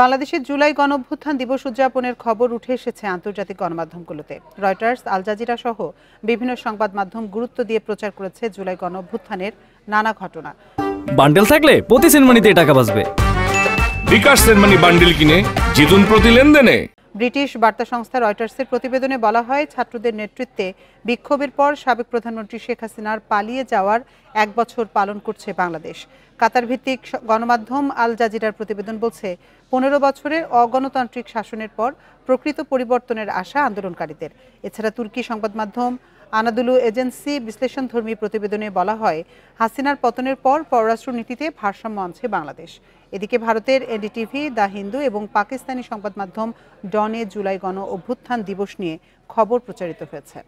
বাংলাদেশের জুলাই গণঅভ্যুত্থান দিবস উদযাপনের খবর উঠে এসেছে আন্তর্জাতিক গণমাধ্যমগুলোতে। রয়টার্স, আল জাজিরা সহ বিভিন্ন সংবাদ মাধ্যম গুরুত্ব দিয়ে প্রচার করেছে জুলাই গণঅভ্যুত্থানের নানা ঘটনা। বান্ডেল থাকলে প্রতি সেনমানিতে টাকা বাঁচবে। বিকাশ সেনমানি বান্ডেল কিনে জিতুন প্রতি লেনদেনে। ব্রিটিশ বার্তা সংস্থা রয়টার্সের প্রতিবেদনে বলা হয়, ছাত্রদের নেতৃত্বে বিক্ষোভের পর সাবেক প্রধানমন্ত্রী শেখ হাসিনার পালিয়ে যাওয়ার 1 বছর পালন করছে বাংলাদেশ। কাতার ভিত্তিক গণমাধ্যম আল জাজিরার প্রতিবেদন বলছে, 15 বছরের অগণতান্ত্রিক শাসনের পর প্রকৃত পরিবর্তনের আশা আন্দোলনকারীদের। এছাড়া তুর্কি সংবাদ মাধ্যম আনাদুলু এজেন্সি বিশ্লেষণধর্মী প্রতিবেদনে বলা হয়, হাসিনার পতনের পর পররাষ্ট্রনীতিতে ভারসাম্য আনছে বাংলাদেশ। এদিকে ভারতের এনডিটিভি, দ্য হিন্দু এবং পাকিস্তানি সংবাদ মাধ্যম ডনে জুলাই গণ অভ্যুত্থান দিবস নিয়ে খবর প্রচারিত হয়েছে।